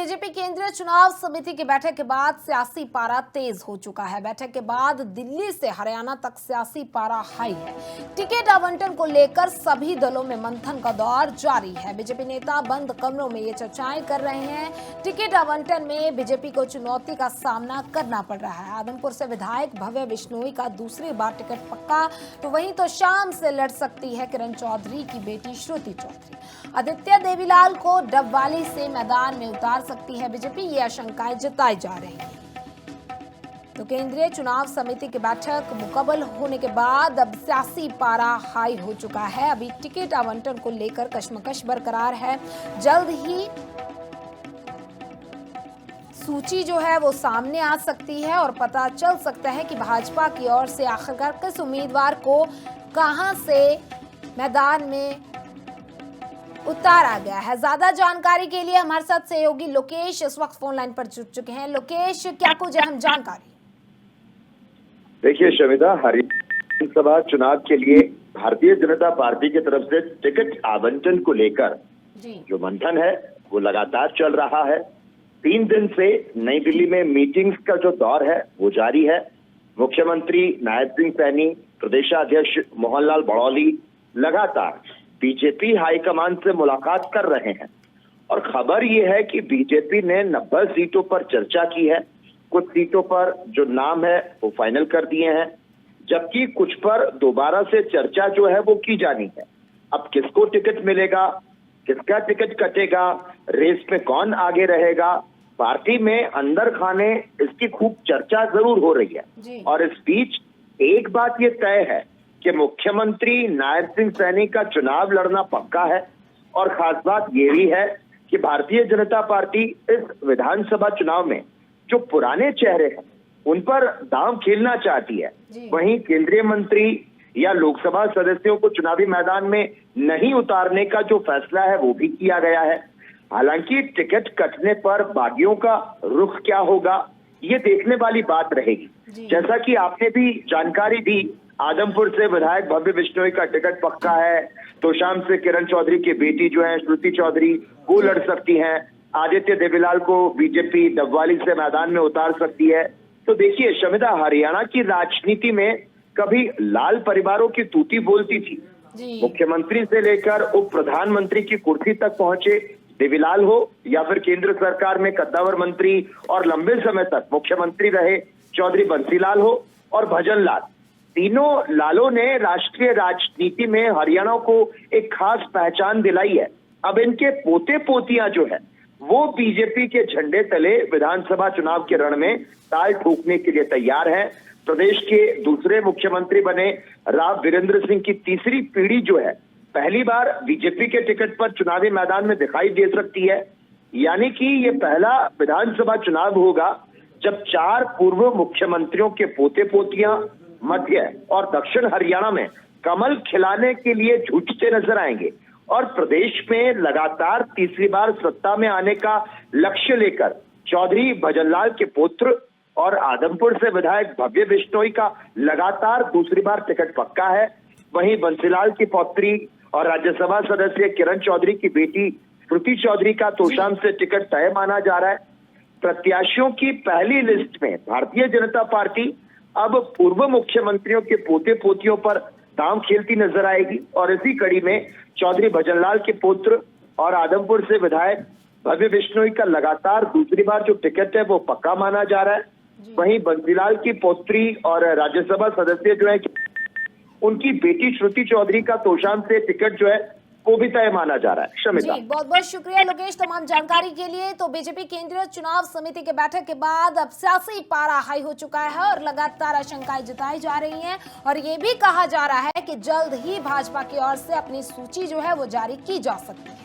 BJP केंद्रीय चुनाव समिति की बैठक के बाद सियासी पारा तेज हो चुका है। बैठक के बाद दिल्ली से हरियाणा तक सियासी पारा हाई है। टिकट आवंटन को लेकर सभी दलों में मंथन का दौर जारी है। बीजेपी नेता बंद कमरों में ये चर्चाएं कर रहे हैं। टिकट आवंटन में बीजेपी को चुनौती का सामना करना पड़ रहा है। आदमपुर से विधायक भव्य बिश्नोई का दूसरी बार टिकट पक्का, तो वहीं तो शाम से लड़ सकती है किरण चौधरी की बेटी श्रुति चौधरी। आदित्य देवीलाल को डबवाली से मैदान में उतार सकती है बीजेपी, ये आशंकाएं जताई जा रही हैं। तो केंद्रीय चुनाव समिति की बैठक मुकम्मल होने के बाद अब सियासी पारा हाई हो चुका है। अभी टिकट आवंटन को लेकर कशमकश बरकरार है। जल्द ही सूची जो है वो सामने आ सकती है और पता चल सकता है कि भाजपा की ओर से आखिरकार किस उम्मीदवार को कहां से मैदान में उतारा गया है। ज्यादा जानकारी के लिए हमारे साथ सहयोगी लोकेश इस वक्त फोन लाइन पर जुड़ चुके हैं। लोकेश, क्या कुछ अहम जानकारी? देखिए शमिता, हरियाणा विधानसभा चुनाव के लिए भारतीय जनता पार्टी की तरफ से टिकट आवंटन को लेकर जो मंथन है वो लगातार चल रहा है। 3 दिन से नई दिल्ली में मीटिंग्स का जो दौर है वो जारी है। मुख्यमंत्री नायब सिंह सैनी, प्रदेशाध्यक्ष मोहनलाल बड़ौली लगातार बीजेपी हाईकमान से मुलाकात कर रहे हैं और खबर ये है कि बीजेपी ने 90 सीटों पर चर्चा की है। कुछ सीटों पर जो नाम है वो फाइनल कर दिए हैं, जबकि कुछ पर दोबारा से चर्चा जो है वो की जानी है। अब किसको टिकट मिलेगा, किसका टिकट कटेगा, रेस में कौन आगे रहेगा, पार्टी में अंदर खाने इसकी खूब चर्चा जरूर हो रही है। और इस बीच एक बात ये तय है कि मुख्यमंत्री नायब सिंह सैनी का चुनाव लड़ना पक्का है और खास बात ये भी है कि भारतीय जनता पार्टी इस विधानसभा चुनाव में जो पुराने चेहरे हैं उन पर दांव खेलना चाहती है। वहीं केंद्रीय मंत्री या लोकसभा सदस्यों को चुनावी मैदान में नहीं उतारने का जो फैसला है वो भी किया गया है। हालांकि टिकट कटने पर बागियों का रुख क्या होगा ये देखने वाली बात रहेगी। जैसा कि आपने भी जानकारी दी, आदमपुर से विधायक भव्य बिश्नोई का टिकट पक्का है, तो शाम से किरण चौधरी की बेटी जो है श्रुति चौधरी वो लड़ सकती हैं। आदित्य देवीलाल को बीजेपी डबवाली से मैदान में उतार सकती है। तो देखिए शमिता, हरियाणा की राजनीति में कभी लाल परिवारों की तूती बोलती थी। मुख्यमंत्री से लेकर उप प्रधानमंत्री की कुर्सी तक पहुंचे देवीलाल हो या फिर केंद्र सरकार में कद्दावर मंत्री और लंबे समय तक मुख्यमंत्री रहे चौधरी बंसीलाल हो और भजन लाल, तीनों लालों ने राष्ट्रीय राजनीति में हरियाणा को एक खास पहचान दिलाई है। अब इनके पोते पोतियां जो है वो बीजेपी के झंडे तले विधानसभा चुनाव के रण में ताल ठोकने के लिए तैयार हैं। प्रदेश के दूसरे मुख्यमंत्री बने राव वीरेंद्र सिंह की तीसरी पीढ़ी जो है पहली बार बीजेपी के टिकट पर चुनावी मैदान में दिखाई दे सकती है। यानी कि ये पहला विधानसभा चुनाव होगा जब 4 पूर्व मुख्यमंत्रियों के पोते पोतियां मध्य और दक्षिण हरियाणा में कमल खिलाने के लिए जूझते नजर आएंगे और प्रदेश में लगातार तीसरी बार सत्ता में आने का लक्ष्य लेकर चौधरी भजनलाल के पुत्र और आदमपुर से विधायक भव्य बिश्नोई का लगातार दूसरी बार टिकट पक्का है। वहीं बंसीलाल की पौत्री और राज्यसभा सदस्य किरण चौधरी की बेटी श्रुति चौधरी का तोशाम से टिकट तय माना जा रहा है। प्रत्याशियों की पहली लिस्ट में भारतीय जनता पार्टी अब पूर्व मुख्यमंत्रियों के पोते पोतियों पर दांव खेलती नजर आएगी और इसी कड़ी में चौधरी भजनलाल के पुत्र और आदमपुर से विधायक भव्य बिश्नोई का लगातार दूसरी बार जो टिकट है वो पक्का माना जा रहा है। वहीं बंसीलाल की पौत्री और राज्यसभा सदस्य जो है उनकी बेटी श्रुति चौधरी का तोशाम से टिकट जो है वो भी तय माना जा रहा है। शमिता, बहुत बहुत शुक्रिया लोकेश तमाम जानकारी के लिए। तो बीजेपी केंद्रीय चुनाव समिति के बैठक के बाद अब सियासी पारा हाई हो चुका है और लगातार आशंकाएं जताई जा रही हैं और ये भी कहा जा रहा है कि जल्द ही भाजपा की ओर से अपनी सूची जो है वो जारी की जा सकती है।